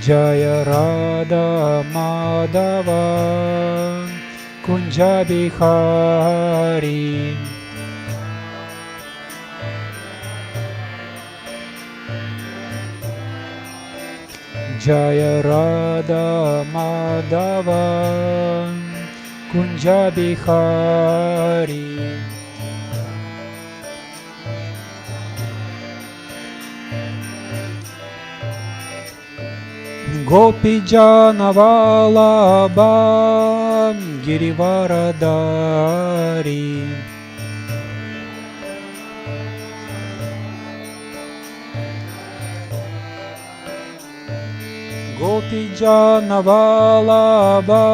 Jaya Radha Madhava Kunja Bihari. Jaya Radha Madhava Kunja Bihari. Gopi Jana Vallabha Girivaradari. Gopi Jana Vallabha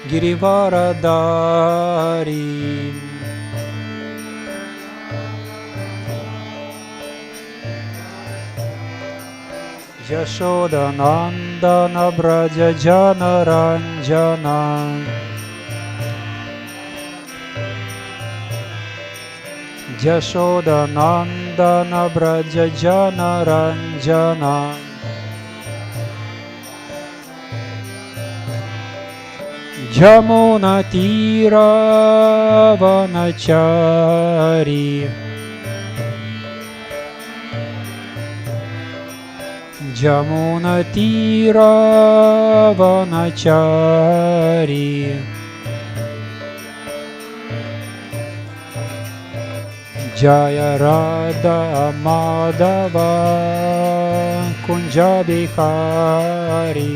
Girivaradari. Яшоматинандана Браджа Джана Ранджана. Яшоматинандана Браджа Джана Ранджана. Джамуна Тира Ваначари. Jamuna Tira Vanachari. Jaya Radha Madhava Kunja Bihari.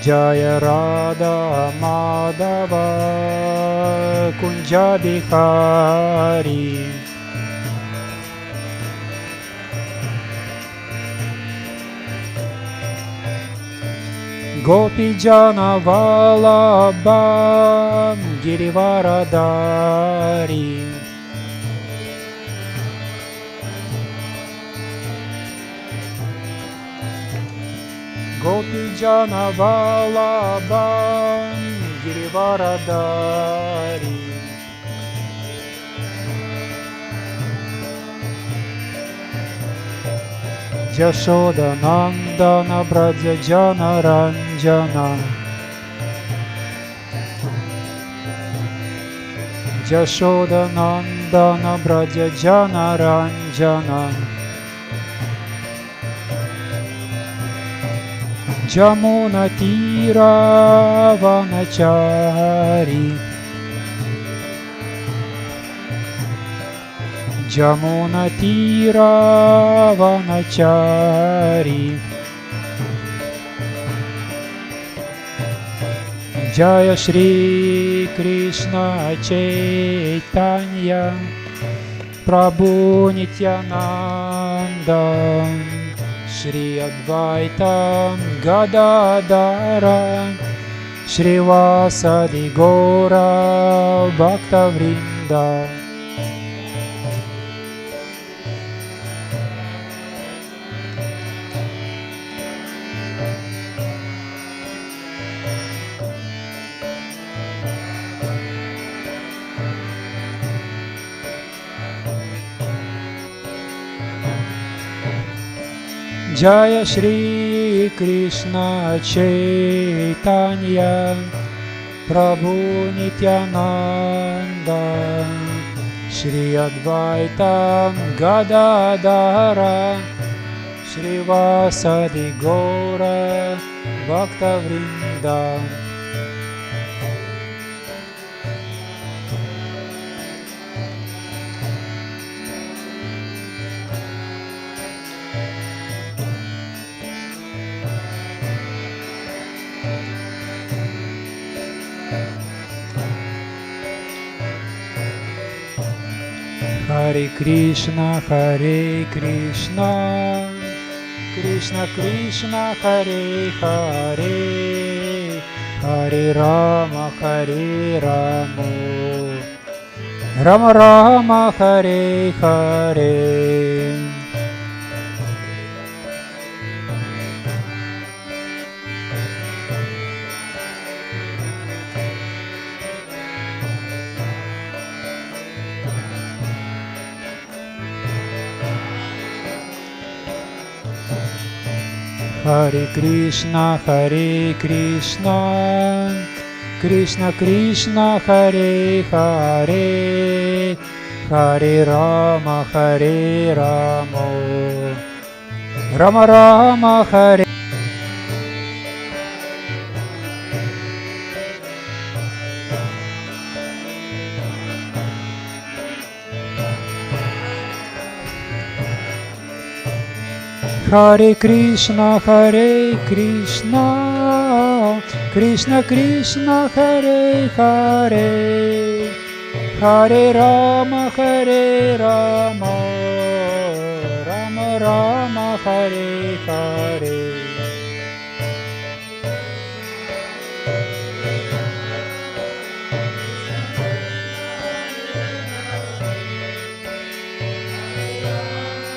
Jaya Radha Madhava Kunja Bihari. Gopi Jana Vallabha Girivaradari. Gopi Jana Vallabha Girivaradari. Яшоматинандана Браджа Джана Ранджана. Яшоматинандана Браджа Джана Ранджана. Jamuna Tira Vanachari. Jamuna Tira Vanachari. Jaya Shri Krishna Chaitanya Prabhu Nityananda Shri Advaita Gadadara Shri Vasadi Gora Bhakta Vrinda. Jaya Shri Krishna Chaitanya Prabhu Nityananda Shri Advaita Gadadara Shri Vasadi Gora Bhakta Vrinda. Hare Krishna, Krishna Krishna, Hare Hare, Hare Rama, Rama Rama, Hare Hare. Hare Krishna, Krishna Krishna, Hare Hare, Hare Rama, Rama Rama, Hare. Hare Krishna, Krishna Krishna, Hare Hare, Hare Rama, Rama Rama, Hare Hare.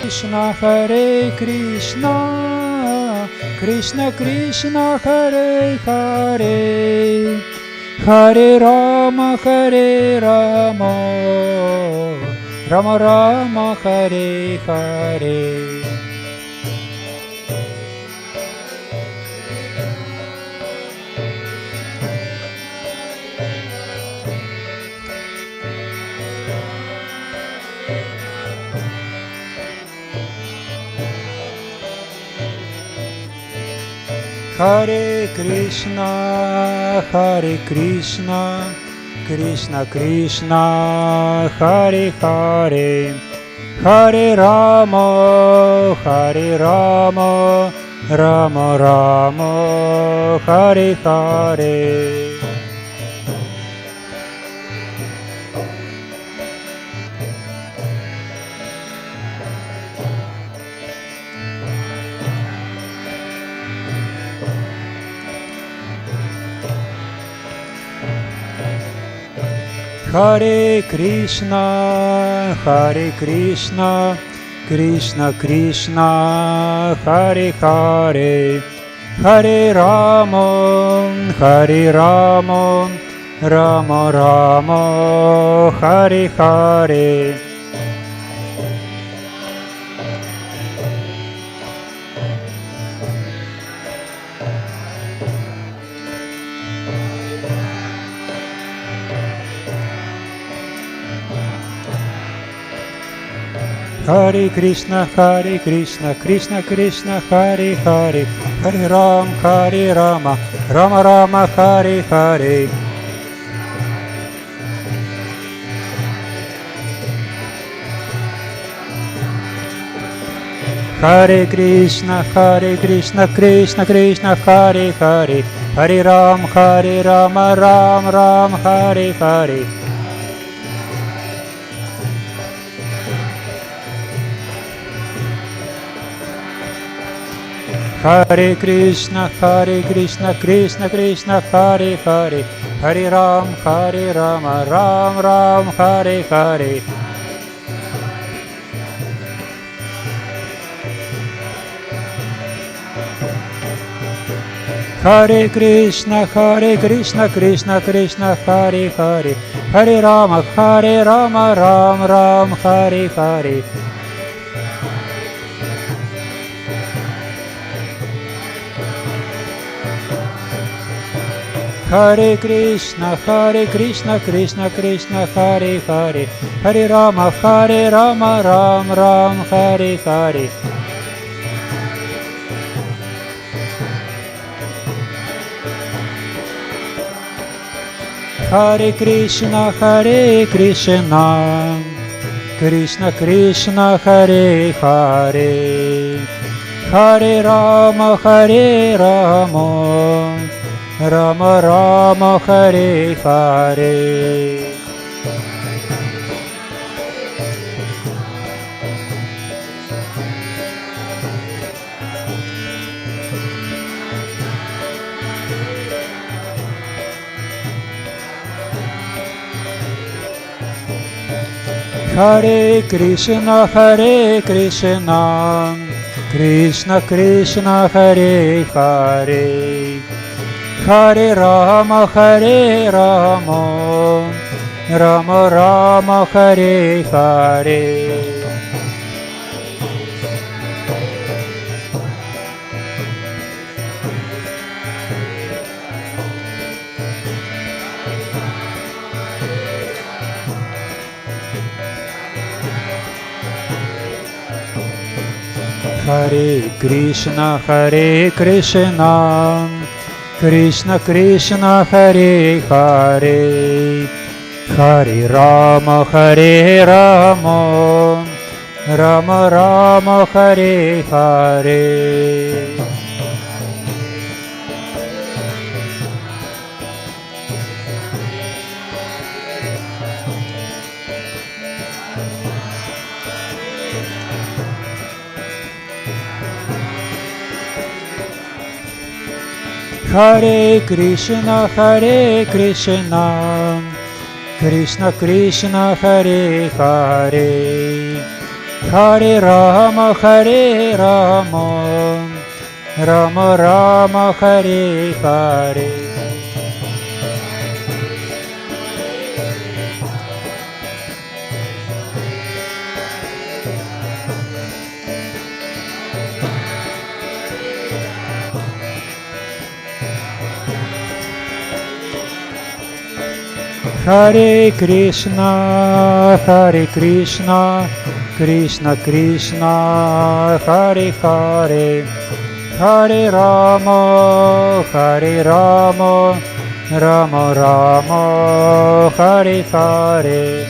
Krishna, Hare Krishna, Krishna Krishna, Hare Hare, Hare Rama, Rama Rama, Hare Hare. Hare Krishna, Krishna Krishna, Hare Hare, Hare Rama, Rama Rama, Hare Hare. Hare Krishna, Krishna Krishna, Hare Hare, Hare Rama, Rama Rama, Hare Hare. Hare Krishna, Krishna Krishna, Hare Hare, Hare Rama, Rama Rama, Hare Hare. Hare Krishna, Krishna Krishna, Hare Hare, Hare Rama, Rama, Hare Hare. Hare Krishna, Krishna Krishna, Hare Hare, Hare Rama, Rama, Hare Hare. Hare Krishna, Krishna Krishna, Hare Hare, Hare Rama, Rama, Hare Hare. Hare Krishna, Krishna Krishna, Hare Hare, Hare Rama, Rama, Hare Hare. Hare Krishna, Krishna Krishna, Hare Hare, Hare Rama, Rama Rama, Hare Hare. Hare Krishna, Krishna Krishna, Hare Hare, Hare Rama, Rama Rama, Hare Hare. Hare Krishna, Krishna Krishna, Hare Hare, Hare Rama, Rama Rama, Hare Hare. Hare Krishna, Krishna Krishna, Hare Hare, Hare Rama, Rama Rama, Hare Hare. Hare Krishna, Krishna Krishna, Hare Hare, Hare Rama, Rama Rama, Hare Hare.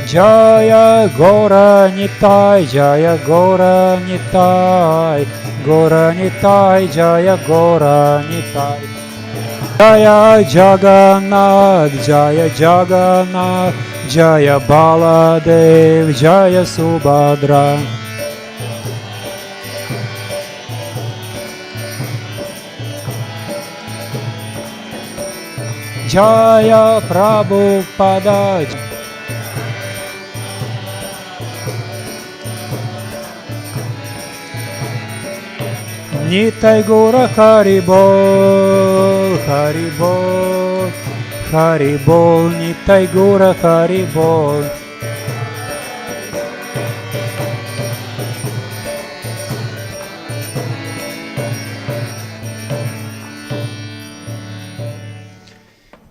Jaya Gora Nitai, Jaya Gora Nitai, Gora Nitai, Jaya Gora Nitai. Jaya Jagannath, Jaya Jagannath, Jaya Baladev, Jaya Subhadra. Jaya Prabhupada. Nitai Gora Haribol, Haribol, Haribol, Nitai Gora Haribol.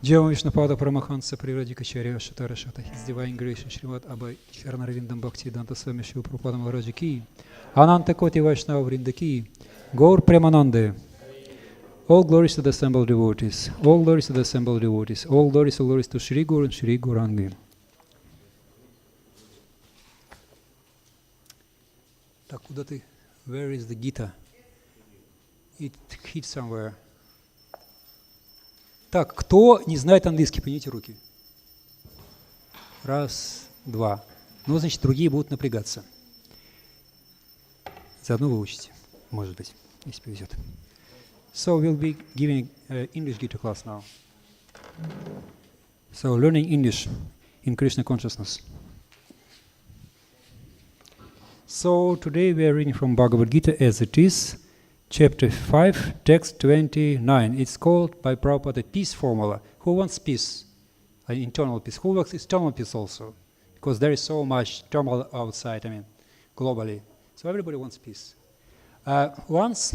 Джава Вишнапада Парамаханса Природи Качаря Шатара Шата His Divine Grace Шримад Абай Чарнаравиндам Бхакти Данта Свами Шива Прабхупада Махараджа Ки Ананта Коти Вайшнава Вринда Ки Gaur Premanande. All glories to the assembled devotees. All glories to the assembled devotees. All glories to Shri Guru and Shri Gaurangi. Так, куда ты? Where is the Gita? It hit somewhere. Так, кто не знает английский, поднимите руки. Раз, два. Ну, значит, другие будут напрягаться. Заодно выучите, может быть, если повезет. So we'll be giving English Gita class now. So learning English in Krishna consciousness. So today we are reading from Bhagavad Gita as it is, chapter 5, text 29. It's called by Prabhupada peace formula. Who wants peace? Internal peace. Who wants external peace also? Because there is so much turmoil outside, globally. So everybody wants peace. Once,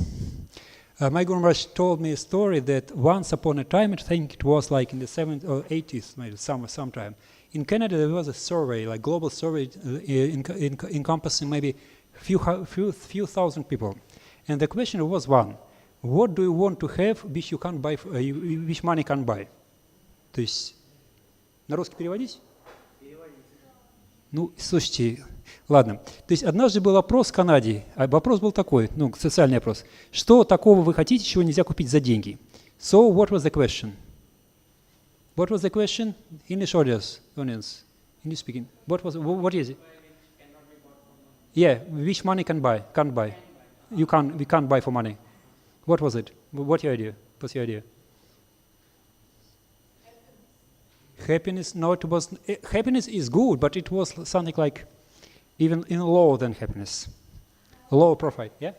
my Guru Maharaj told me a story that once upon a time, I think it was like in the 70s or 80s, maybe sometime, in Canada there was a survey, like global survey encompassing maybe few thousand people. And the question was one: what do you want to have which you can't buy, which money can't buy? То есть на русский переводить? Ну, слушайте, ладно. То есть однажды был опрос в Канаде, а вопрос был такой, социальный опрос. Что такого вы хотите, чего нельзя купить за деньги? So, what was the question? What was the question? English audience, English speaking. What is it? Yeah, which money can't buy? We can't buy for money. What was it? What's your idea? Happiness? No, it was. Happiness is good, but it was something like even lower than happiness. Lower profit, yeah?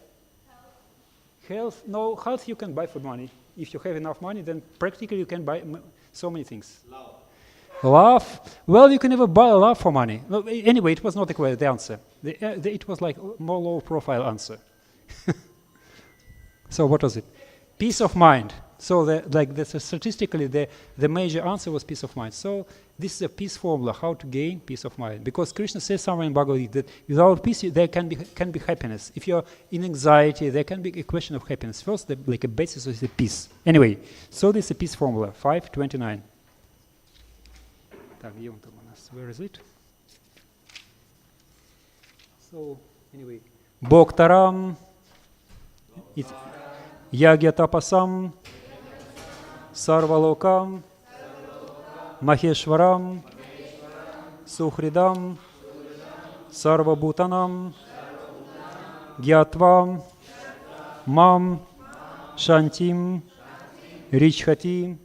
Health? No, health you can buy for money. If you have enough money, then practically you can buy so many things. Love? Well, you can never buy love for money. No, anyway, it was not the answer. It was like more low-profile answer. So what was it? Peace of mind. So statistically, the major answer was peace of mind. So this is a peace formula, how to gain peace of mind. Because Krishna says somewhere in Bhagavad Gita that without peace, there can be happiness. If you're in anxiety, there can be a question of happiness. First, like a basis is the peace. Anyway, so this is a peace formula, 529. Where is it? So, anyway. Bhoktaram, Yagyatapasam, Sarvalokam, Maheshwaram, Suhridam, Sarvabhutanam, Gyatvam, Mam, Shantim, Ричхати.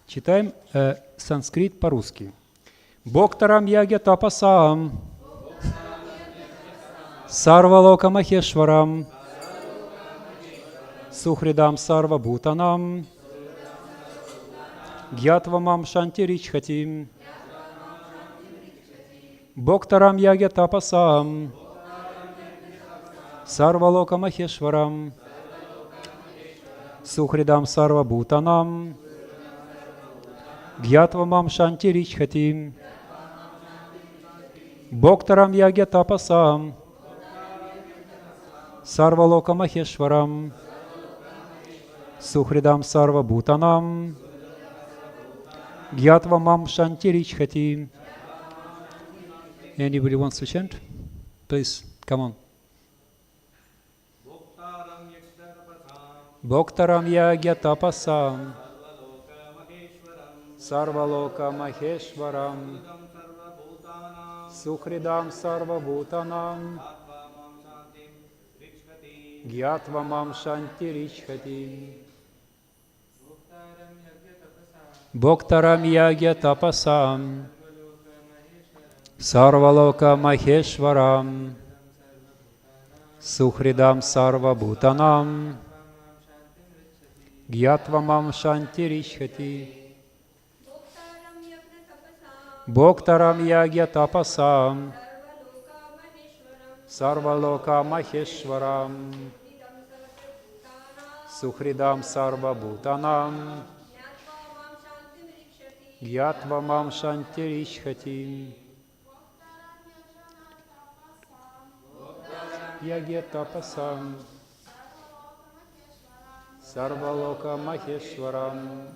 Читаем санскрит по-русски. Бхоктарам яге тапасам, Сарвалока Махешварам, Сухридам Сарвабхутанам, Гьятвамам Шантиричхатим. Бхоктарам яге тапасам, Сарвалока Махешварам, Сухридам Сарвабхутанам, Гьятвамам Шантиричхатим. Бхоктарам яге тапасам, Сарвалока Махешварам, Сухридам Сарвабхутанам, Гьятвамам Шантиричхати. Anybody wants to chant? Please, come on. Bhoktaram yagya tapasam, Sarvaloka Maheshwaram, Sukhridam Sarvabhutanam, Gyatvamam Shantirichhati. Bhoktaram yagya tapasam, Sarvaloka Maheshwaram, Sukhridam Sarvabhutanam, Gyatvamam Shantirichhati. Bhoktaram yagya tapasam, Sarvaloka Maheshwaram, Sukhridam Sarvabhutanam, Gyatvamam Shantirichhati. Yagya tapasam, Sarvaloka Maheshwaram,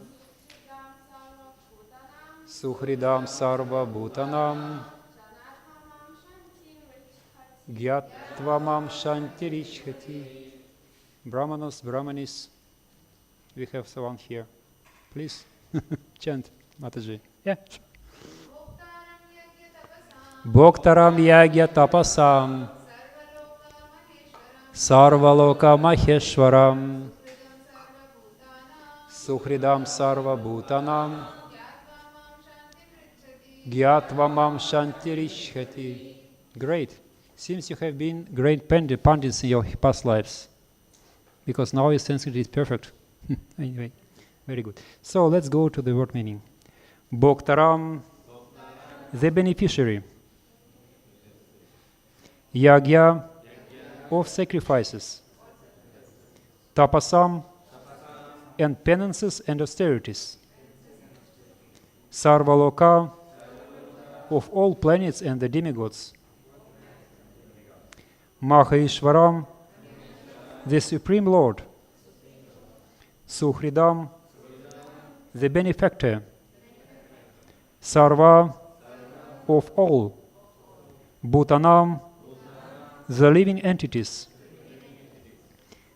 Sukhridam Sarvabhutanam, Gyatvamam Shantirichhati. Brahmanos, Brahmanis, we have someone here. Please, chant, Mataji. Yeah. Bhoktaram yagya tapasam, Sarvaloka Maheshwaram, Sukhridam Sarvabhutanam, Gyatvamam Shantirichhati. Great. Seems you have been great pandits in your past lives, because now your Sanskrit is perfect. Anyway, very good. So let's go to the word meaning. Bhoktaram, the beneficiary. Yagya, of sacrifices. Tapasam, and penances and austerities. Sarvaloka, of all planets and the demigods. Maheshwaram, the Supreme Lord. Suhridam, the benefactor. Sarva, of all. Bhutanam, the living entities.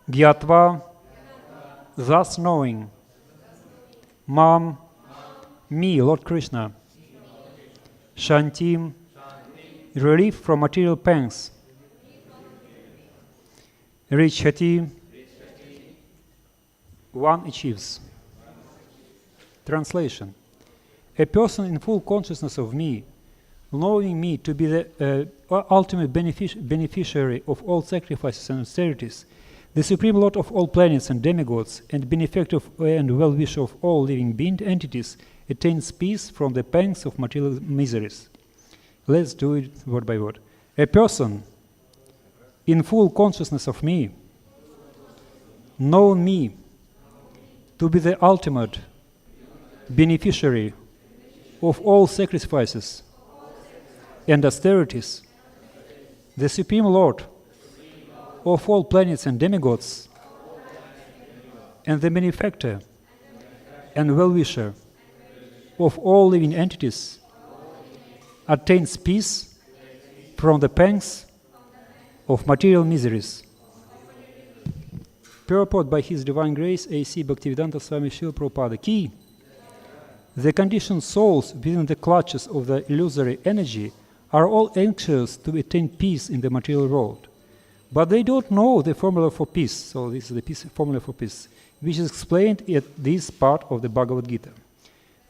Gyatva, thus knowing. Mam, me, Lord Krishna. Shantim, relief from material pangs. Richhati, one achieves. Translation. A person in full consciousness of me, knowing me to be the ultimate beneficiary of all sacrifices and austerities, the Supreme Lord of all planets and demigods, and benefactor and well-wisher of all living being entities, attains peace from the pangs of material miseries. Let's do it word by word. A person in full consciousness of me, knowing me to be the ultimate beneficiary of all sacrifices and austerities, the Supreme Lord of all planets and demigods, and the benefactor and well-wisher of all living entities, attains peace from the pangs of material miseries. Purport by His Divine Grace, A.C. Bhaktivedanta Swami Srila Prabhupada. Key: the conditioned souls within the clutches of the illusory energy are all anxious to attain peace in the material world. But they don't know the formula for peace. So this is the formula for peace, which is explained at this part of the Bhagavad Gita.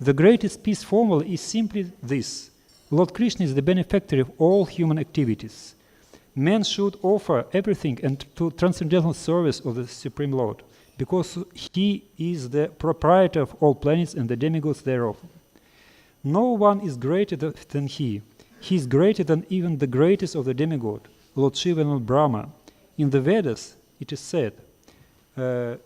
The greatest peace formula is simply this: Lord Krishna is the benefactor of all human activities. Man should offer everything and to transcendental service of the Supreme Lord, because He is the proprietor of all planets and the demigods thereof. No one is greater than He. He is greater than even the greatest of the demigod, Lord Shiva and Lord Brahma. In the Vedas, it is said, in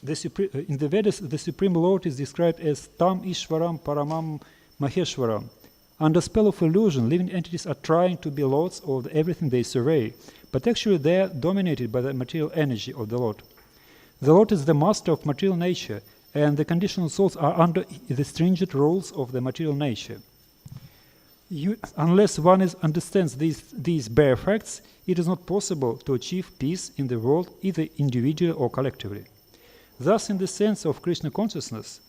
the Vedas, the Supreme Lord is described as Tam Ishvaram Paramam Maheshwaram. Under spell of illusion, living entities are trying to be lords of everything they survey, but actually they are dominated by the material energy of the Lord. The Lord is the master of material nature, and the conditional souls are under the stringent rules of the material nature. Unless one understands these bare facts, it is not possible to achieve peace in the world, either individually or collectively. Thus, in the sense of Krishna consciousness,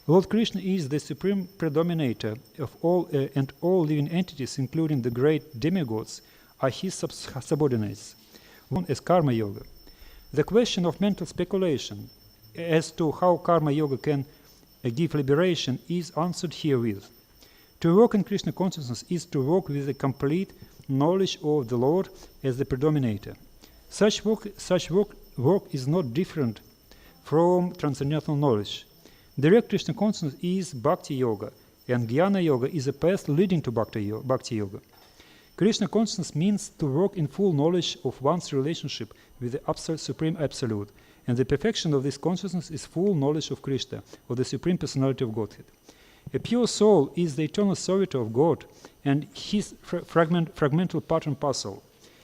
Lord Krishna is the supreme predominator of all and all living entities, including the great demigods, are His subordinates, known as Karma Yoga. The question of mental speculation as to how Karma Yoga can give liberation is answered herewith. To work in Krishna consciousness is to work with a complete knowledge of the Lord as the predominator. Such work is not different from transcendental knowledge. Direct Krishna consciousness is Bhakti Yoga, and Jnana Yoga is a path leading to Bhakti Yoga. Krishna consciousness means to work in full knowledge of one's relationship with the Supreme Absolute, and the perfection of this consciousness is full knowledge of Krishna, or the Supreme Personality of Godhead. A pure soul is the eternal servitor of God and his fragmental part and parcel.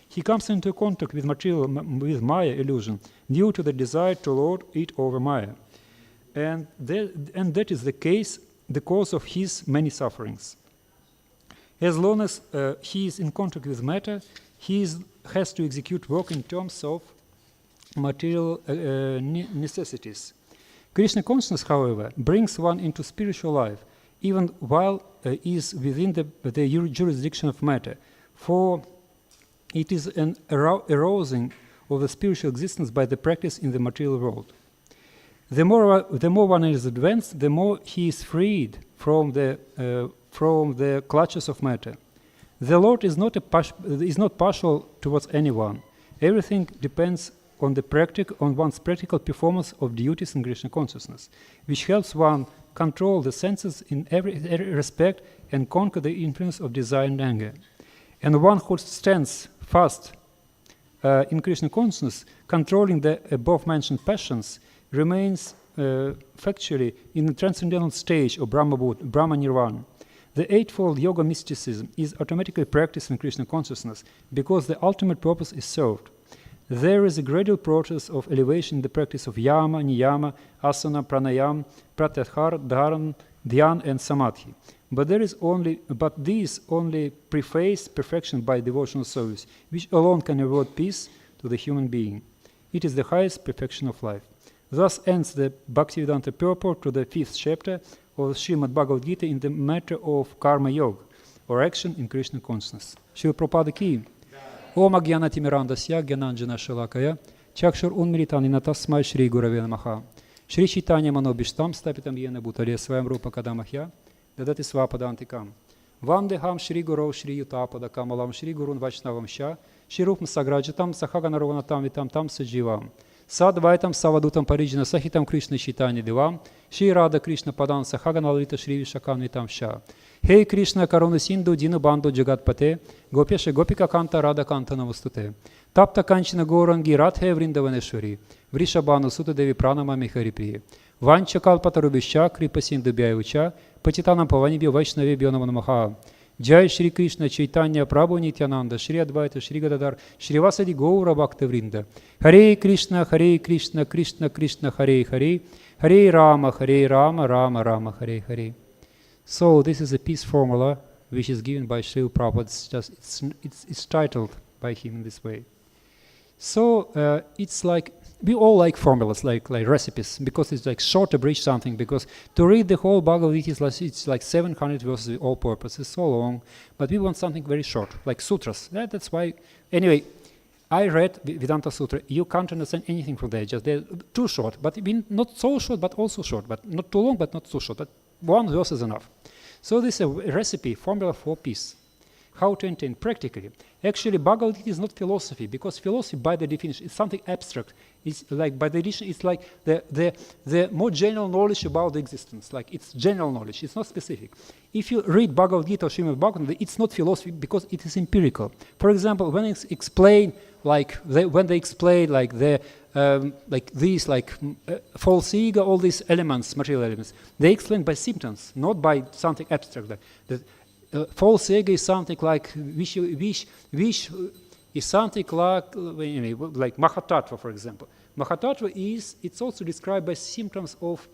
He comes into contact with Maya illusion due to the desire to lord it over Maya. And that is the cause of his many sufferings. As long as he is in contact with matter, he has to execute work in terms of material necessities. Krishna consciousness, however, brings one into spiritual life, even while is within the jurisdiction of matter, for it is an arousing of the spiritual existence by the practice in the material world. The more one is advanced, the more he is freed from the clutches of matter. The Lord is not partial towards anyone. Everything depends on one's practical performance of duties in Krishna consciousness, which helps one control the senses in every respect and conquer the influence of desire and anger. And one who stands fast in Krishna consciousness, controlling the above-mentioned passions, remains factually in the transcendental stage of Brahma Nirvana. The eightfold yoga mysticism is automatically practiced in Krishna consciousness because the ultimate purpose is served. There is a gradual process of elevation in the practice of yama, niyama, asana, pranayam, pratyahara, dharan, dhyan, and samadhi. But these only preface perfection by devotional service, which alone can award peace to the human being. It is the highest perfection of life. Thus ends the Bhaktivedanta purport to the 5th chapter of Srimad Bhagavad Gita in the matter of Karma Yoga, or action in Krishna consciousness. Srila Prabhupada ki. Om Agyana Timirandasya Gyananjana Shalakaya Chakshur Unmiritanina Tasmai Shri Gurave Namaha Shri Chaitanya Manobishtam Stapitam Yena Bhutale Swayam Rupa Kadamahya Dadati Swapadantikam Vandeham Shri Guru Shri Yutapada Kamalam Shri Gurun Vaishnavam Sha Shri Rupam Sagrajatam Sahaganarovanatam Vitam Tam Sajivam Sadvaitam Savadutam Parijana Sahitam Krishna Chaitanya Devam, Shri Radha Krishna Padan Sahaganalita Shri Vishakanitam Shah. Hey Krishna Karuna Sindhu Dina Bandhu Jagatpate, Gopesha Gopika Kanta Radha Kanta Namastute. Tapta Kanchana Gorangi Radhe Vrindavaneshwari, Vrishabhanu Sutta Devi Pranamami Haripriye. Vancha Kalpatarubhisha Kripa Sindhu Bhyayucha, Patitanam Pavanibhyo Vaishnavibhyo Namo Namaha. Jai Shri Krishna Chaitanya Prabhu Nityananda, Shri Advaita, Shri Gadadhar, Shri Vasadi Gaura Bhakta Vrinda. Hare Krishna, Krishna Krishna, Hare Hare, Hare Rama, Rama Rama, Hare Hare. So this is a peace formula which is given by Srila Prabhupada. It's titled by him in this way. So it's like, we all like formulas, like recipes, because it's like short to bridge something, because to read the whole Bhagavad Gita it's like 700 verses with all purpose. It's so long, but we want something very short, like sutras. That's why, anyway, I read Vedanta Sutra. You can't understand anything from there, just they're too short, but not so short, but also short, but not too long, but not too short, but one verse is enough. So this is a recipe, formula for peace. How to attain practically. Actually, Bhagavad Gita is not philosophy, because philosophy, by the definition, is something abstract. It's like, by the definition, it's like the more general knowledge about the existence. Like, it's general knowledge. It's not specific. If you read Bhagavad Gita or Srimad Bhagavatam, it's not philosophy because it is empirical. For example, when it's explained, when they explain false ego, all these elements, material elements, they explain by symptoms, not by something abstract. False ego is something like which is something like Mahatattva, for example. Mahatattva it's also described by symptoms of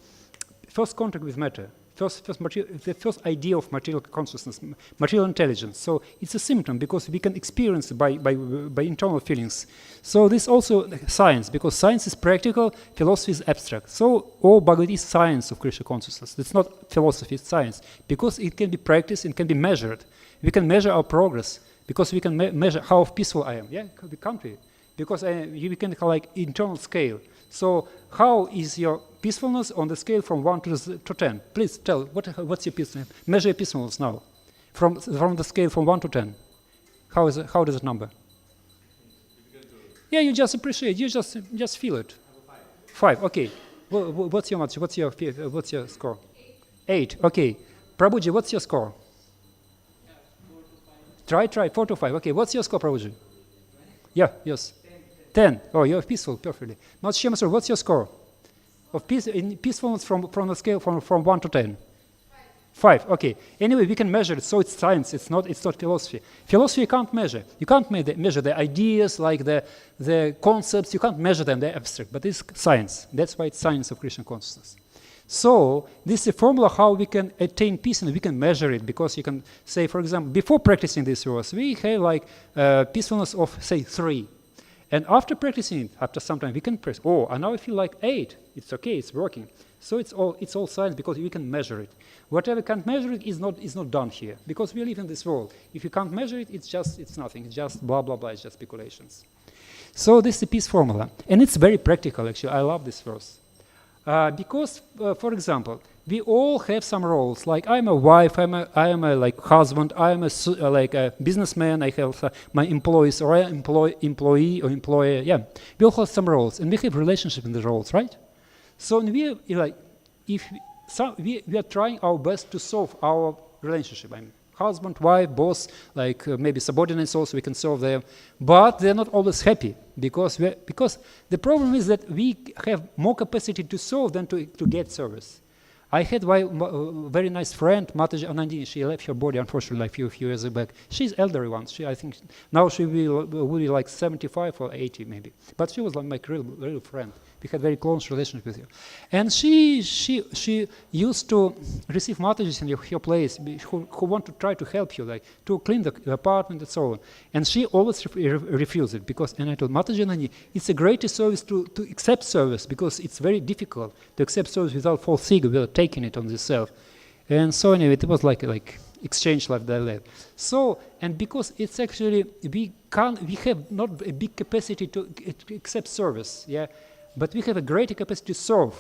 first contact with matter, the first idea of material consciousness, material intelligence. So it's a symptom because we can experience it by internal feelings. So this also science, because science is practical, philosophy is abstract. So all Bhagavad Gita is science of Krishna consciousness. It's not philosophy, it's science, because it can be practiced, it can be measured. We can measure our progress because we can measure how peaceful I am. Yeah, we can't be, because we can like internal scale. So how is your peacefulness on the scale from 1 to 10? Please tell, what's your peacefulness? Measure your peacefulness now. From the scale from 1 to 10. How does it number? Yeah, you just appreciate, you just feel it. 5, okay. What's your score? 8, okay. Prabhuji, what's your score? Try, 4 to 5. Okay, what's your score, Prabhuji? Yeah, yes. 10. Oh, you're peaceful, perfectly. Not Shemasur, what's your score? Of peacefulness from the scale from 1 to 10? 5, okay. Anyway, we can measure it, so it's science, it's not philosophy. Philosophy you can't measure. You can't measure the ideas, like the concepts, you can't measure them, they're abstract, but it's science. That's why it's science of Krishna consciousness. So this is a formula how we can attain peace, and we can measure it, because you can say, for example, before practicing this verse, we have like peacefulness of, say, 3. And after practicing it, after some time, we can press, and now I feel like 8. It's okay, it's working. So it's all science, because we can measure it. Whatever can't measure it is not done here, because we live in this world. If you can't measure it, it's nothing. It's just blah blah blah. It's just speculations. So this is the peace formula, and it's very practical. Actually, I love this verse because, for example, we all have some roles. Like I'm a wife, I am a like husband, I am like a businessman. I have my employees, or I employee or employer. Yeah, we all have some roles, and we have relationship in the roles, right? So we are trying our best to solve our relationship. I mean, husband, wife, boss, like maybe subordinates also, we can solve them, but they're not always happy, because the problem is that we have more capacity to solve than to get service. I had my very nice friend, Mataji Anandini. She left her body, unfortunately, like a few years back. She's elderly one. I think now she will be like 75 or 80 maybe. But she was like my real friend. We had very close relationship with her. And she used to receive Matajis in her place who want to try to help you, like to clean the apartment and so on. And she always refused it, because, and I told Mataji Anandini, it's a greatest service to accept service, because it's very difficult to accept service without false ego, without taking it on yourself. And so anyway, it was like exchange like that. So, and because it's actually, we have not a big capacity to accept service, yeah, but we have a greater capacity to serve.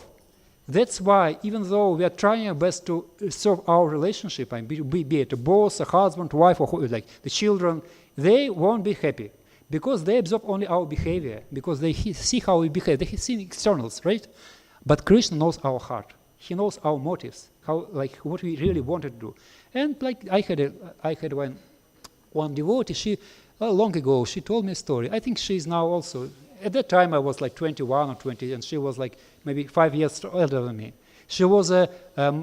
That's why, even though we are trying our best to serve our relationship, and be it a boss, a husband, wife, or like the children, they won't be happy, Because they absorb only our behavior, because they see how we behave, they see externals, right? But Krishna knows our heart. He knows our motives, how, like, what we really wanted to do. And like I had one devotee, she long ago, she told me a story. I think she's now also, at that time I was like 21 or 20, and she was like maybe 5 years older than me. She was a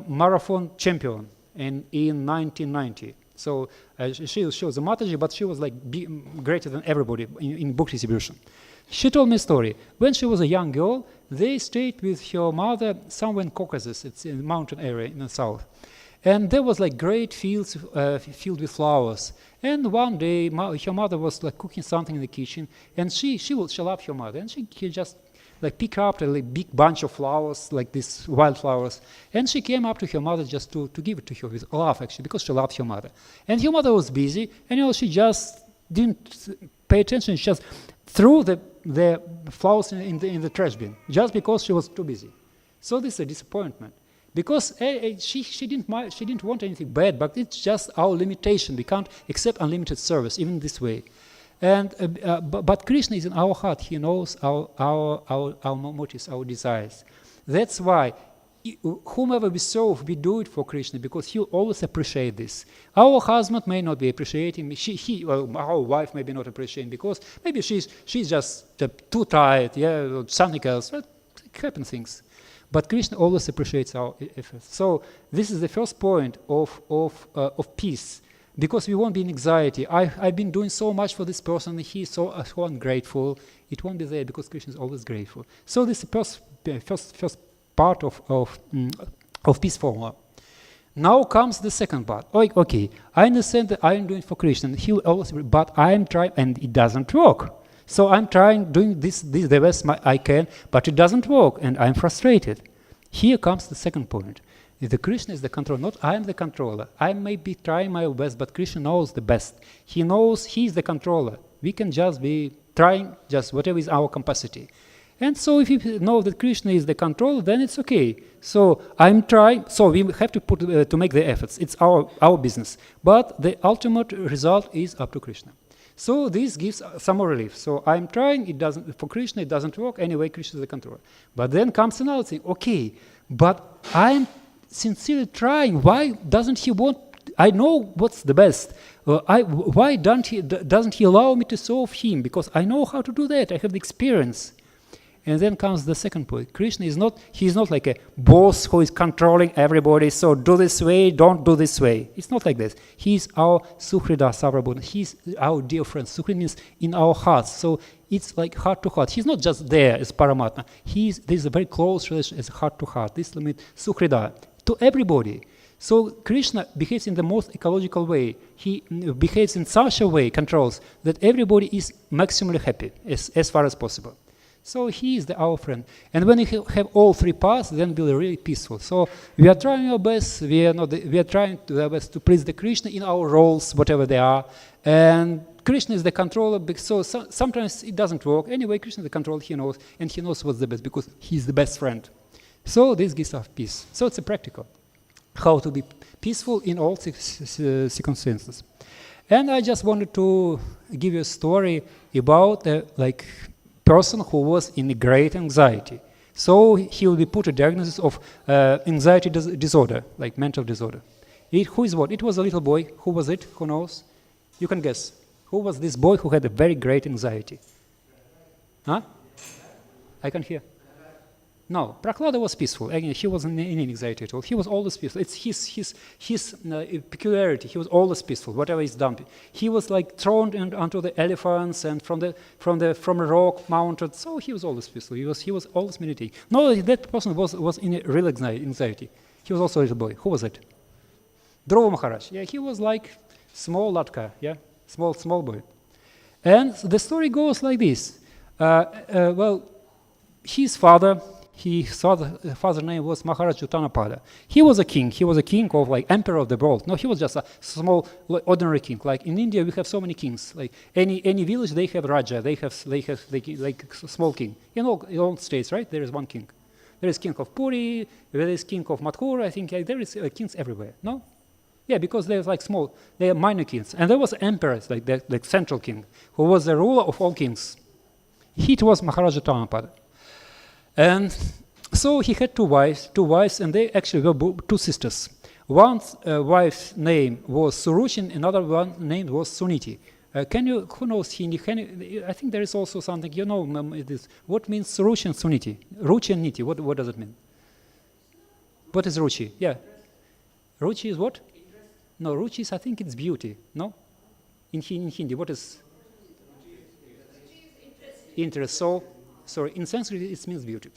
marathon champion in 1990. So she was a Mataji, but she was like greater than everybody in book distribution. She told me a story. When she was a young girl, they stayed with her mother somewhere in Caucasus. It's in a mountain area in the south. And there was like great fields filled with flowers. And one day, her mother was like cooking something in the kitchen, and she loved her mother, and she just like pick up a like, big bunch of flowers, like these wildflowers, and she came up to her mother just to give it to her with love, actually, because she loved her mother. And her mother was busy, and she just didn't pay attention. She just threw the flowers in the trash bin, just because she was too busy. So this is a disappointment. Because she didn't want anything bad, but it's just our limitation. We can't accept unlimited service, even this way. And but Krishna is in our heart. He knows our motives, our desires. That's why whomever we serve, we do it for Krishna, because he always appreciates this. Our husband may not be appreciating. Our wife may be not appreciating, because maybe she's just too tired, or something else. It happens things. But Krishna always appreciates our efforts. So this is the first point of peace, because we won't be in anxiety. I've been doing so much for this person, and he's so ungrateful. It won't be there, because Krishna is always grateful. So this is the first part of peace formula. Now comes the second part. Okay, I understand that I am doing for Krishna. He will always, but I am trying, and it doesn't work. So I'm doing this the best I can, but it doesn't work, and I'm frustrated. Here comes the second point. The Krishna is the controller, not I am the controller. I may be trying my best, but Krishna knows the best. He knows he's the controller. We can just be trying just whatever is our capacity. And so if you know that Krishna is the controller, then it's okay. So I'm trying, so we have to to make the efforts. It's our business. But the ultimate result is up to Krishna. So this gives some more relief. So I'm trying, for Krishna it doesn't work, anyway Krishna is the controller. But then comes another thing, okay, but I'm sincerely trying, why doesn't he want, I know what's the best, why doesn't he allow me to serve him, because I know how to do that, I have the experience. And then comes the second point. Krishna is not like a boss who is controlling everybody, so do this way, don't do this way. It's not like this. He's our Suhrida Savrabhuta. He's our dear friend. Suhrida means in our hearts. So it's like heart to heart. He's not just there as Paramatma. There's a very close relation as heart to heart. This means Suhrida to everybody. So Krishna behaves in the most ecological way. He behaves in such a way, controls, that everybody is maximally happy as far as possible. So he is our friend. And when we have all three paths, then we'll be really peaceful. So we are trying our best. We are trying our best to please the Krishna in our roles, whatever they are. And Krishna is the controller. So sometimes it doesn't work. Anyway, Krishna is the controller. He knows, and he knows what's the best, because he's the best friend. So this gives us peace. So it's a practical how to be peaceful in all circumstances. And I just wanted to give you a story about person who was in a great anxiety. So he will be put a diagnosis of anxiety disorder, like mental disorder. Who is what? It was a little boy. Who was it? Who knows? You can guess. Who was this boy who had a very great anxiety? Huh? I can hear. No, Prahlada was peaceful. Again, he wasn't in any anxiety at all. He was always peaceful. It's his peculiarity. He was always peaceful. Whatever is done, he was like thrown onto the elephants and from a rock mounted. So he was always peaceful. He was always meditating. No, that person was in a real anxiety. He was also a little boy. Who was it? Dhruva Maharaj. Yeah, he was like small latka. Yeah, small boy. And the story goes like this. His father's name was Maharaj Uttanapada. He was a king. He was a king of emperor of the world. No, he was just a small, ordinary king. Like in India, we have so many kings. Like any village, they have Raja. They have small king. In all states, right? There is one king. There is king of Puri. There is king of Mathura. I think there is kings everywhere. No, Yeah, because they're like small, they are minor kings. And there was emperors, like the central king, who was the ruler of all kings. He was Maharaja Tamapada. And so he had two wives, and they actually were two sisters. One wife's name was Suruchin, another one name was Suniti. Who knows Hindi? I think there is also something, what means Suruchin, Suniti? Ruchi and Niti, what does it mean? What is Ruchi? Yeah. Ruchi is what? No, Ruchi is, I think it's beauty, no? In Hindi, what is? Interest. So, sorry, in Sanskrit it means beauty.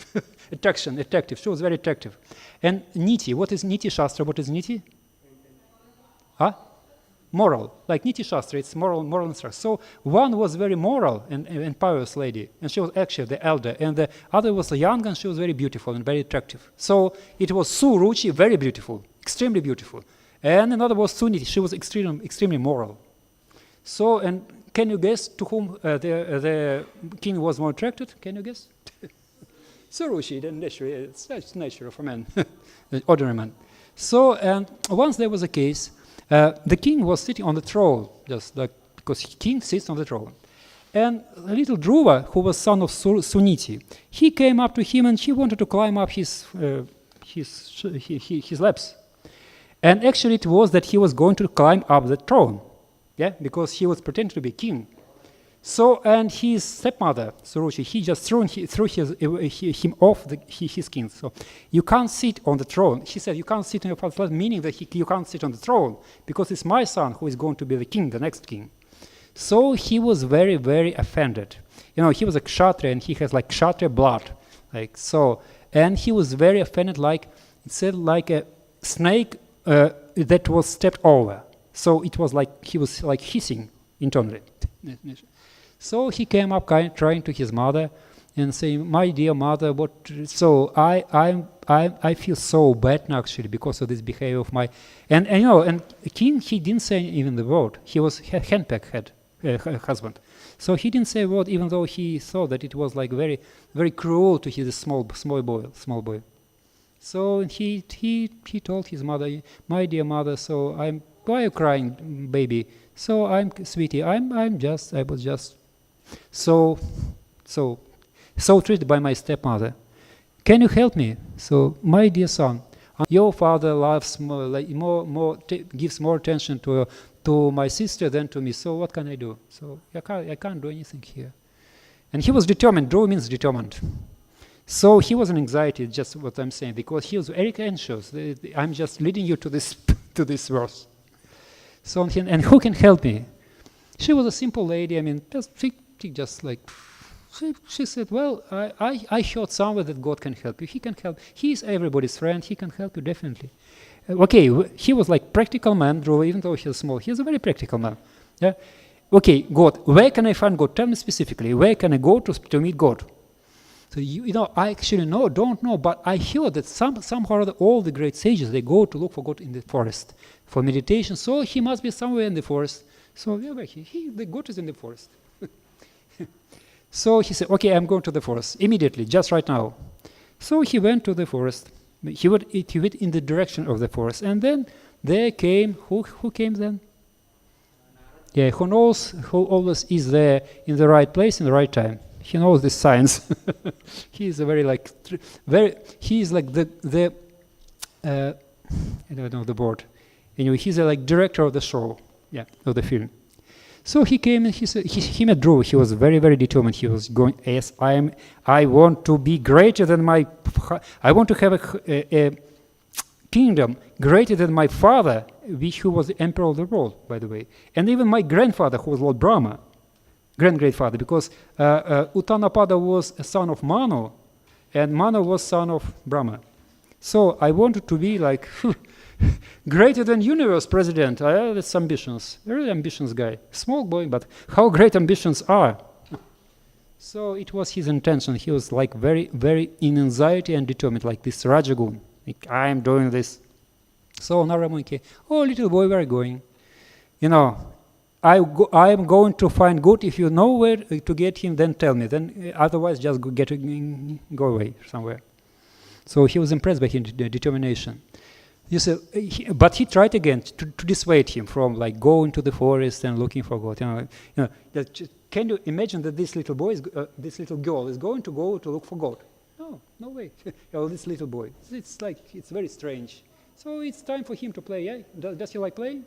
Attraction, attractive. She was very attractive. And Niti, what is Niti Shastra? What is Niti? Moral. Like Niti Shastra, it's moral instruction. So one was very moral and pious lady, and she was actually the elder, and the other was young, and she was very beautiful and very attractive. So it was Suruchi, very beautiful, extremely beautiful. And another was Suniti, she was extremely moral. So, and can you guess to whom the king was more attracted? Can you guess? Suruchi, then naturally, it's nature of a man, ordinary man. So, and once there was a case, the king was sitting on the throne, just like, because king sits on the throne. And a little Dhruva, who was son of Suniti, he came up to him and he wanted to climb up his laps. And actually it was that he was going to climb up the throne, because he was pretending to be king. So, and his stepmother, Suruchi, he just threw him off his king. So, you can't sit on the throne. She said, you can't sit on your father's lap, meaning that you can't sit on the throne, because it's my son who is going to be the king, the next king. So he was very, very offended. He was a Kshatriya, and he has like Kshatriya blood, like so. And he was very offended, like it said, like a snake that was stepped over. So it was like he was like hissing internally. So he came up trying to his mother and saying, "My dear mother, what? So I feel so bad now actually because of this behavior of my and king, he didn't say even the word. He was henpecked husband, so he didn't say a word, even though he thought that it was like very, very cruel to his small boy. So he told his mother, "My dear mother, so why are you crying, baby? So sweetie, I was just so treated by my stepmother. Can you help me? So, my dear son, your father loves gives more attention to my sister than to me. So what can I do? So I can't do anything here." And he was determined. Dhruva means determined. So he was in anxiety, just what I'm saying, because he was very anxious. I'm just leading you to this verse. So and who can help me? She was a simple lady. I mean, she said, "Well, I heard somewhere that God can help you. He can help. He is everybody's friend. He can help you definitely." Okay, he was like practical man, Dhruva, even though he's small. He's a very practical man. Yeah. Okay, God. Where can I find God? Tell me specifically. Where can I go to meet God? So I actually don't know, but I heard that somehow or other all the great sages, they go to look for God in the forest for meditation. So he must be somewhere in the forest. So the God is in the forest. So he said, "Okay, I'm going to the forest immediately, just right now." So he went to the forest. He went in the direction of the forest, and then there came who came then? Yeah, who knows, who always is there in the right place in the right time. He knows this science. He is he is like the I don't know the word. Anyway, he's like director of the show, of the film. So he came and he said he met Dhruva. He was very, very determined. He was going, "Yes, I want to be greater than I want to have a kingdom greater than my father, who was the emperor of the world, by the way, and even my grandfather, who was Lord Brahma, great-grandfather, because Uttanapada was a son of Manu, and Manu was son of Brahma. So I wanted to be like greater than universe president. I have these ambitions. Very ambitious guy. Small boy, but how great ambitions are. So it was his intention. He was like very, very in anxiety and determined, like this Rajagun. Like, I am doing this. So Narayana came, "Oh, little boy, where are you going? I am going to find God. If you know where to get him, then tell me. Then otherwise, just go away somewhere." So he was impressed by his determination. You see, but he tried again to dissuade him from like going to the forest and looking for God. Can you imagine that this little boy, this little girl, is going to go to look for God? No, no way. This little boy, it's very strange. So it's time for him to play. Yeah, does he like playing?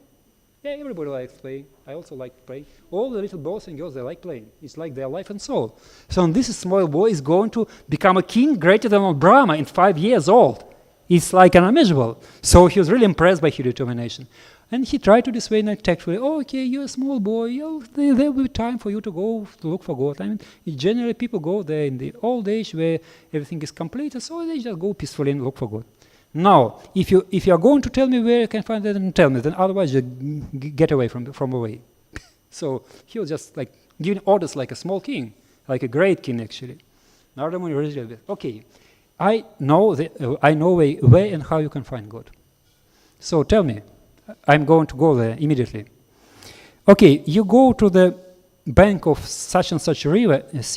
Yeah, everybody likes playing. I also like playing. All the little boys and girls, they like playing. It's like their life and soul. So this small boy is going to become a king greater than Lord Brahma in 5 years old. It's like unimaginable. So he was really impressed by his determination. And he tried to dissuade him tactfully. Oh, okay, you're a small boy. There will be time for you to go to look for God. I mean, generally people go there in the old age where everything is complete, so they just go peacefully and look for God. Now, if you are going to tell me where I can find that, then tell me. Then otherwise, just get away from away. So he was just like giving orders like a small king, like a great king actually. Narada Muni really, okay, I know where and how you can find God. So tell me, I'm going to go there immediately. Okay, you go to the bank of such and such river. It was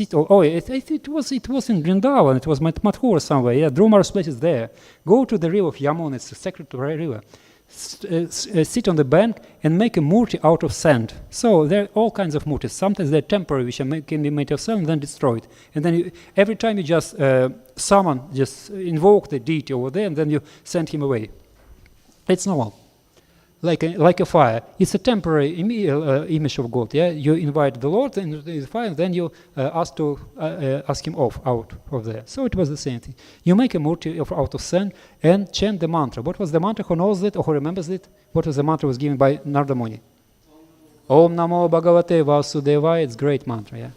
in Vrindavan. It was Mathura somewhere. Yeah, Dhruma's place is there. Go to the river of Yamuna. It's a sacred river. Sit on the bank and make a murti out of sand. So there are all kinds of murtis. Sometimes they're temporary, which can be made of sand and then destroyed. And then every time you just invoke the deity over there, and then you send him away. It's normal. Like a fire. It's a temporary image of God. Yeah, you invite the Lord into the fire, and then you ask him out of there. So it was the same thing. You make a murti out of sand and chant the mantra. What was the mantra? Who knows it or who remembers it? What was the mantra was given by Narada Muni? Om Namo Bhagavate Vasudevaya. It's great mantra. Yeah,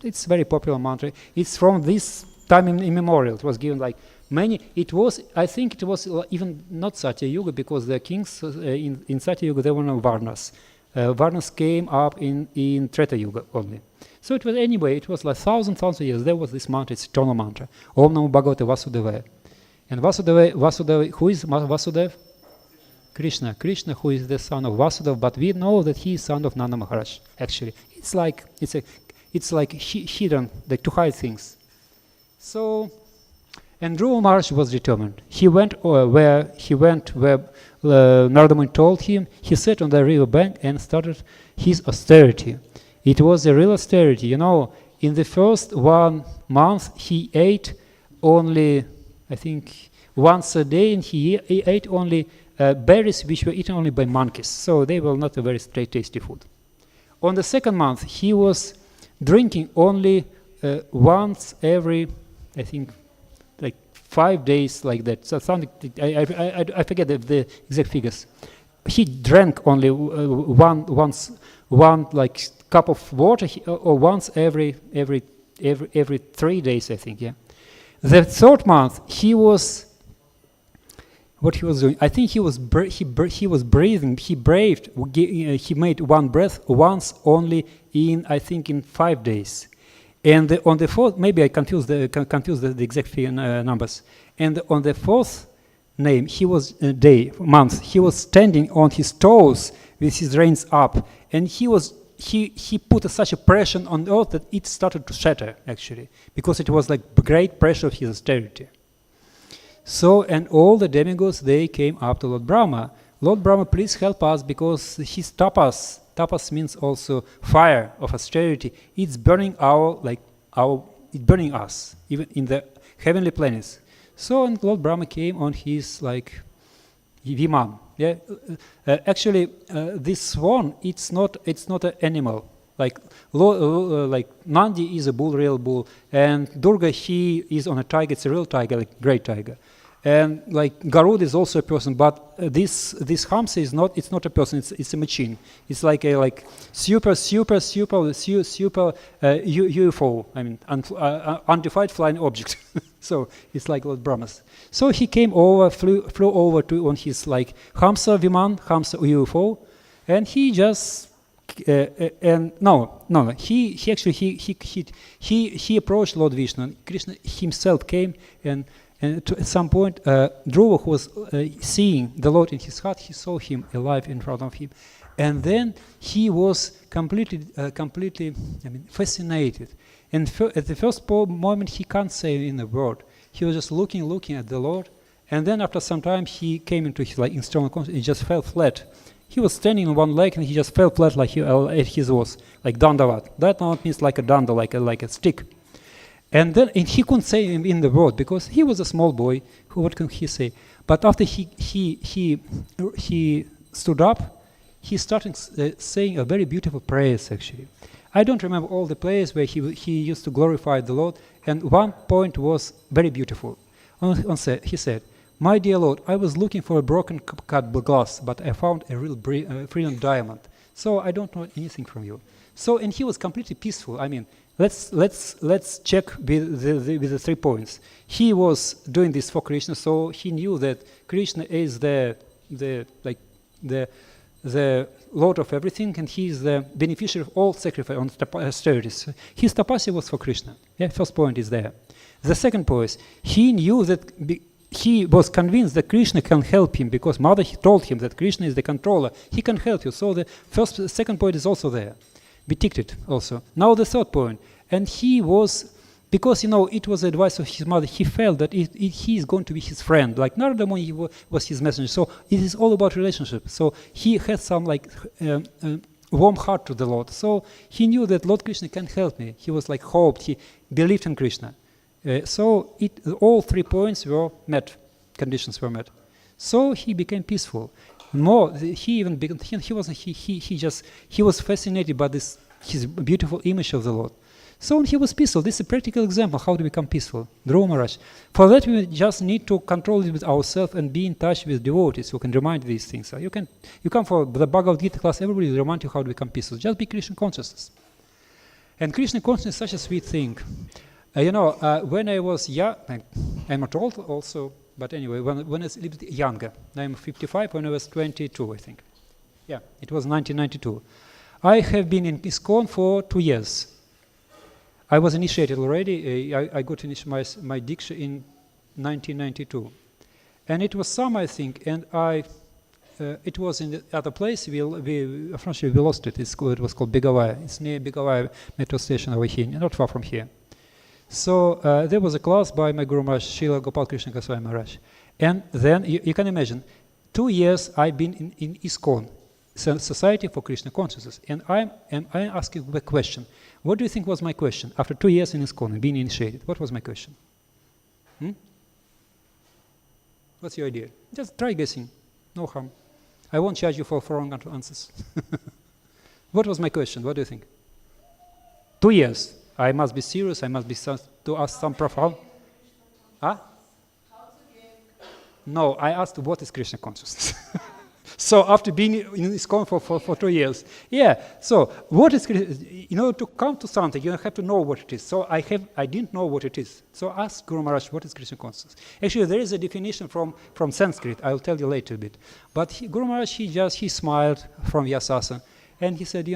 it's a very popular mantra. It's from this time immemorial. It was given like many. I think it was even not Satya Yuga, because the kings in Satya Yuga, there were no Varnas. Varnas came up in Treta Yuga only. So it was like thousands of years. There was this mantra, it's eternal mantra. Om Namo Bhagavate Vasudevaya. And Vasudeva, who is Vasudev? Krishna, who is the son of Vasudeva, but we know that he is son of Nanda Maharaj. Actually, it's like hidden, like to hide things. So. And Dhruva Maharaj was determined. He went where Narada Muni told him. He sat on the river bank and started his austerity. It was a real austerity. You know, in the first 1 month, he ate only, I think, once a day, and he ate only berries which were eaten only by monkeys. So they were not a very tasty food. On the second month, he was drinking only once every, I think, 5 days, like that. So something I forget the exact figures. He drank only one like cup of water, or once every 3 days, I think. Yeah. The third month, what he was doing, I think he was breathing. He made one breath once only in 5 days. And on the fourth, maybe I confuse the exact numbers. And on the fourth month, he was standing on his toes with his reins up, and he put such a pressure on the earth that it started to shatter actually, because it was like great pressure of his austerity. So, and all the demigods, they came up to Lord Brahma. Lord Brahma, please help us, because his tapas. Tapas means also fire of austerity. It's burning it's burning us, even in the heavenly planets. So, and Lord Brahma came on his Viman. Yeah, actually, this swan, it's not an animal. Like Nandi is a bull, real bull, and Durga, he is on a tiger. It's a real tiger, like great tiger. And like Garud is also a person, but this Hamsa is not. It's not a person. It's a machine. It's like a super UFO. I mean, undefined flying object. So it's like Lord Brahmas. So he came over, flew over on his like Hamsa Viman, Hamsa UFO, and he just. He approached Lord Vishnu. Krishna himself came, and at some point, Dhruva, who was seeing the Lord in his heart, he saw him alive in front of him, and then he was completely, fascinated. And at the first moment, he can't say in a word. He was just looking at the Lord, And then after some time, he came into his like internal consciousness. He just fell flat. He was standing on one leg and he just fell flat like he was, like dandavat. Dandavat means like a danda, like a stick. And then he couldn't say in the word because he was a small boy. What can he say? But after he stood up, he started saying a very beautiful prayers actually. I don't remember all the prayers where he used to glorify the Lord. And one point was very beautiful. He said, "My dear Lord, I was looking for a broken cut glass, but I found a real brilliant diamond. So I don't know anything from you." So, and he was completely peaceful. I mean, let's check with the 3 points. He was doing this for Krishna, so he knew that Krishna is the Lord of everything, and he is the beneficiary of all sacrifice on austerities. His tapasya was for Krishna. Yeah, first point is there. The second point is he knew that he was convinced that Krishna can help him because Mother told him that Krishna is the controller. He can help you. So the second point is also there. We ticked it also. Now the third point. And he was, because it was the advice of his mother, he felt that he is going to be his friend. Like Narada Muni was his messenger. So it is all about relationship. So he had some warm heart to the Lord. So he knew that Lord Krishna can help me. He was like hoped. He believed in Krishna. So all 3 points were met, conditions were met. So he became peaceful. More, he was fascinated by his beautiful image of the Lord. So he was peaceful. This is a practical example how to become peaceful. Dhruva Maharaj. For that we just need to control it with ourselves and be in touch with devotees who can remind these things. So you come for the Bhagavad Gita class, everybody will remind you how to become peaceful. Just be Krishna consciousness. And Krishna consciousness is such a sweet thing. When I was young, I'm not old also, but anyway, when I was a little bit younger, I'm 55, when I was 22, I think. Yeah, it was 1992. I have been in ISKCON for 2 years. I was initiated already. I got my Diksha in 1992. And it was summer, I think, and it was in the other place. Unfortunately, we lost it. It was called Begavaya. It's near Begavaya metro station over here, not far from here. So there was a class by my Guru Maharaj, Srila Gopal Krishna Goswami Maharaj. And then you can imagine, 2 years I've been in ISKCON, Society for Krishna Consciousness. And I'm asking the question. What do you think was my question? After 2 years in ISKCON and being initiated, what was my question? What's your idea? Just try guessing. No harm. I won't charge you for wrong answers. What was my question? What do you think? 2 years. I must be serious. I must be to ask some profound. Huh? No, I asked what is Krishna consciousness. So after being in ISKCON for 2 years, yeah. So what is in order to come to something, you have to know what it is. So I didn't know what it is. So ask Guru Maharaj what is Krishna consciousness. Actually, there is a definition from Sanskrit. I'll tell you later a bit. But Guru Maharaj he smiled from Vyasasana, and he said,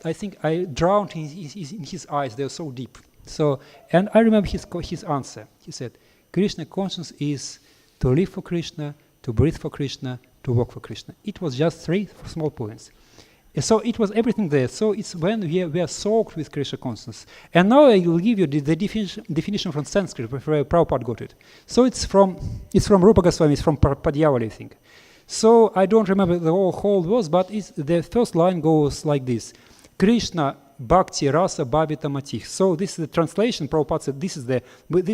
I think I drowned in his eyes. They're so deep. So, and I remember his answer. He said, Krishna consciousness is to live for Krishna, to breathe for Krishna, to work for Krishna. It was just 3 small points. So it was everything there. So it's when we are soaked with Krishna consciousness. And now I will give you the definition from Sanskrit, where Prabhupada got it. So it's from Rupa Goswami, it's from Padyavali, I think. So I don't remember the whole words, but the first line goes like this. Krishna Bhakti Rasa Bhavita Matih. So this is the translation. Prabhupada said this is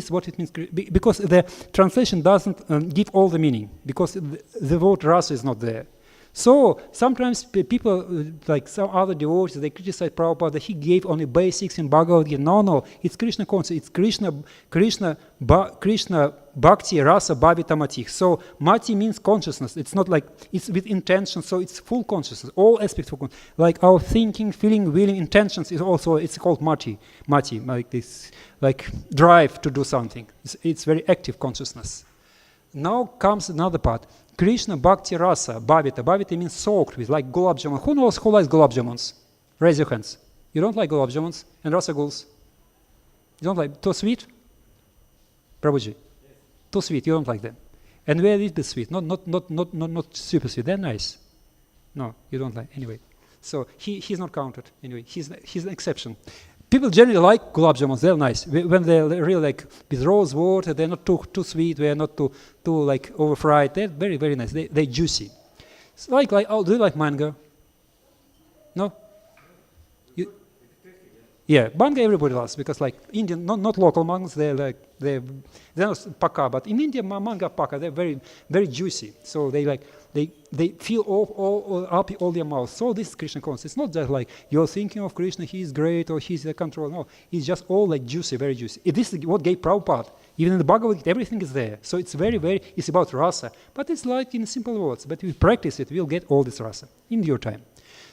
what it means, because the translation doesn't give all the meaning, because the word rasa is not there. So sometimes people, like some other devotees, they criticize Prabhupada that he gave only basics in Bhagavad Gita. No, it's Krishna concept. It's Krishna Bhakti Rasa Bhavita Matih. So Mati means consciousness. It's not like it's with intention. So it's full consciousness. All aspects of consciousness, like our thinking, feeling, willing, intentions is also it's called Mati, like this, like drive to do something. It's very active consciousness. Now comes another part. Krishna Bhakti Rasa Bhavita. Bhavita means soaked with, like gulab jamun. Who knows who likes gulab jamuns? Raise your hands. You don't like gulab jamuns and rasaguls? You don't like too sweet? Prabhuji, yes. Too sweet. You don't like them. And where is the sweet? Not super sweet. They're nice. No, you don't like. Anyway, so he's not counted. Anyway, he's an exception. People generally like gulab jamuns. They're nice when they're really like with rose water. They're not too sweet. They're not too like over fried. They're very very nice. They're juicy. It's like oh, do you like mango? No. Yeah, manga everybody loves because like Indian, not local mangoes. They're not paka, but in India manga paka. They're very very juicy. So they feel all up all their mouth. So this is Krishna consciousness. It's not just like you're thinking of Krishna, he's great or he's the control. No, it's just all like juicy, very juicy. This is what gave Prabhupada. Even in the Bhagavad Gita, everything is there. So it's it's about rasa. But it's like in simple words. But if we practice it, we'll get all this rasa in due time.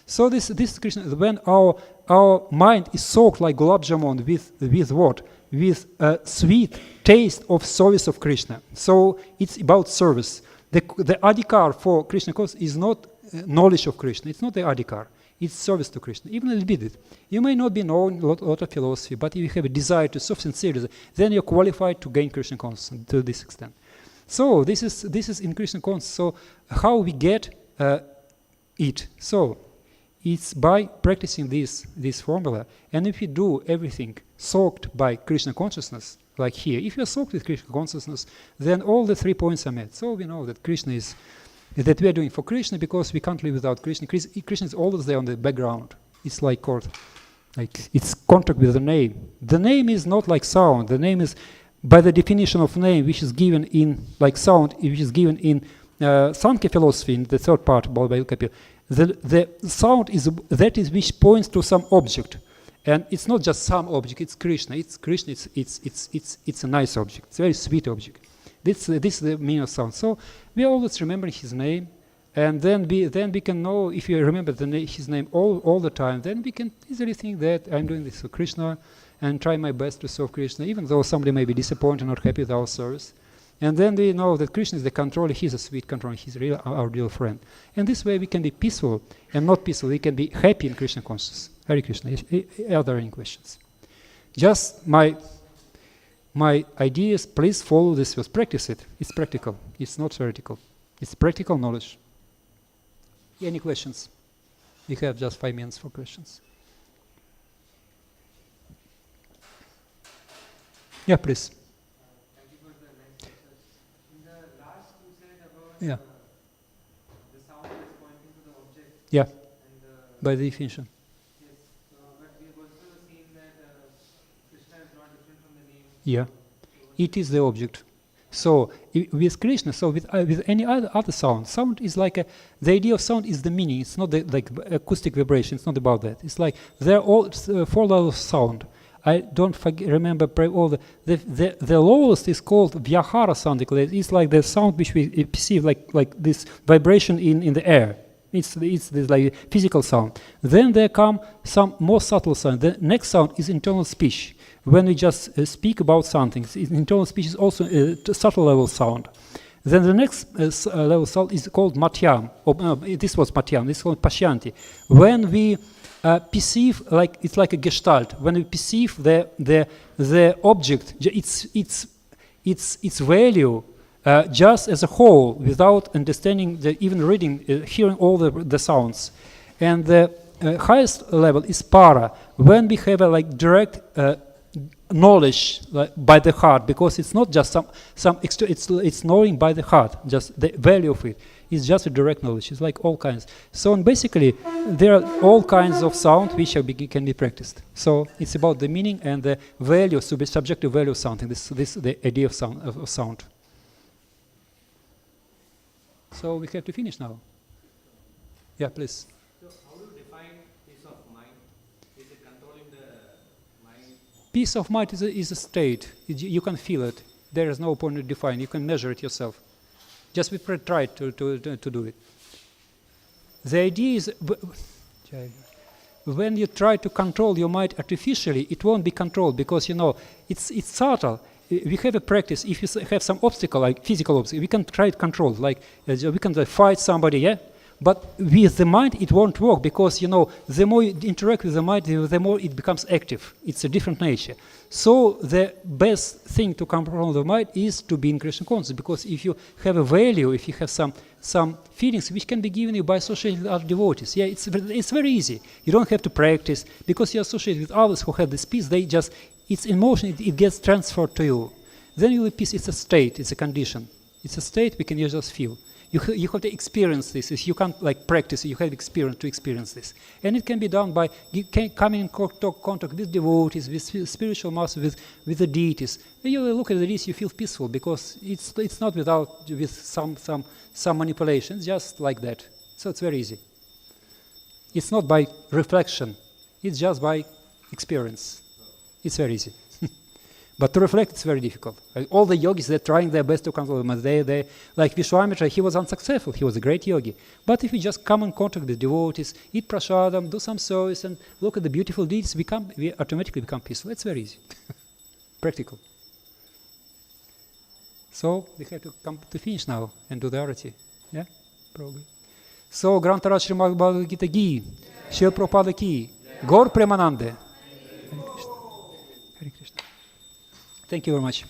So this Krishna, when our mind is soaked like gulab jamun with what? With a sweet taste of service of Krishna. So it's about service. The adhikar for Krishna consciousness is not knowledge of Krishna. It's not the adhikar. It's service to Krishna. Even a little bit. You may not be knowing a lot of philosophy, but if you have a desire to serve sincerely, then you're qualified to gain Krishna consciousness to this extent. So this is in Krishna consciousness. So how we get it? So it's by practicing this formula. And if you do everything soaked by Krishna consciousness, like here, if you're soaked with Krishna consciousness, then all the 3 points are met. So we know that Krishna is, that we are doing for Krishna because we can't live without Krishna. Krishna is always there on the background. It's like it's contact with the name. The name is not like sound. The name is, by the definition of name, which is given in, like sound, which is given in Sankhya philosophy, in the third part, by Kapil. The sound is that is which points to some object, and it's not just some object. It's Krishna. It's Krishna. It's a nice object. It's a very sweet object. This is the meaning of sound. So we always remember his name, and then we can know, if you remember his name all the time, then we can easily think that I'm doing this for Krishna and try my best to serve Krishna, even though somebody may be disappointed or not happy with our service. And then we know that Krishna is the controller, he's a sweet controller, he's our real friend. And this way we can be peaceful and not peaceful, we can be happy in Krishna consciousness. Hare Krishna. Are there any questions? Just my idea is, please follow this verse, practice it. It's practical, it's not theoretical. It's practical knowledge. Any questions? We have just 5 minutes for questions. Yeah, please. Yeah. The sound is pointing to the object. Yeah. And by the definition. Yes. But we have also seen that Krishna is not different from the name. Yeah. It is the object. So with Krishna, so with any other sound is like the idea of sound is the meaning. It's not like acoustic vibration. It's not about that. It's like they're all 4 levels of sound. I don't remember all the lowest is called vyahara sound. It's like the sound which we perceive like this vibration in the air. It's this like physical sound. Then there come some more subtle sound. The next sound is internal speech. When we just speak about something, internal speech is also a subtle level sound. Then the next level sound is called madhyam. This was madhyam. This is called pashyanti. When we perceive, like it's like a gestalt. When we perceive the object, its value just as a whole, without understanding, even reading, hearing all the sounds. And the highest level is para, when we have a like direct knowledge by the heart, because it's not just some extra, it's knowing by the heart, just the value of it. It's just a direct knowledge. It's like all kinds. So basically, there are all kinds of sound which can be practiced. So it's about the meaning and the value, subjective value of something. This the idea of sound. So we have to finish now. Yeah, please. So how do you define peace of mind? Is it controlling the mind? Peace of mind is a state. You can feel it. There is no point to define. You can measure it yourself. Just we try to do it. The idea is, when you try to control your mind artificially, it won't be controlled because it's subtle. We have a practice. If you have some obstacle, like physical obstacle, we can try to control. Like we can fight somebody, yeah. But with the mind, it won't work because, you know, the more you interact with the mind, the more it becomes active. It's a different nature. So the best thing to come from the mind is to be in Krishna consciousness, because if you have a value, if you have some feelings which can be given you by associating with other devotees, it's very easy. You don't have to practice, because you associate with others who have this peace. They just, it's in motion, it gets transferred to you. Then you will peace. It's a state, it's a condition. It's a state we can just feel. You have to experience this. If you can't like practice, you have experience to experience this. And it can be done by coming in contact with devotees, with spiritual masters, with the deities. When you look at this, you feel peaceful, because it's not with some manipulations, just like that. So it's very easy. It's not by reflection. It's just by experience. It's very easy. But to reflect, it's very difficult. All the yogis, they're trying their best to control them. They like Vishwamitra, he was unsuccessful. He was a great yogi. But if we just come in contact with devotees, eat prasadam, do some service, and look at the beautiful deeds, we automatically become peaceful. It's very easy. Practical. So we have to come to finish now and do the arati. Yeah? Probably. So, Grantaraj Srimad Bhagavad Gita Gi, Shri Prabhupada Ki, Gaur Premanande. Hare Krishna. Hare Krishna. Thank you very much.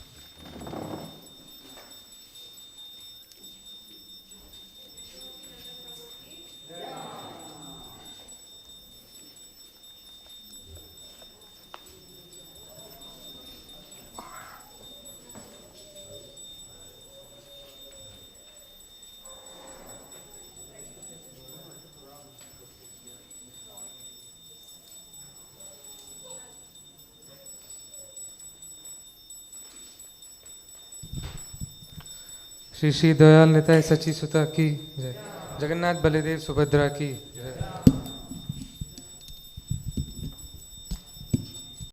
Shri Shri Dayal Nitai सची सुता की जय। जगन्नाथ बलदेव सुभद्रा की जय।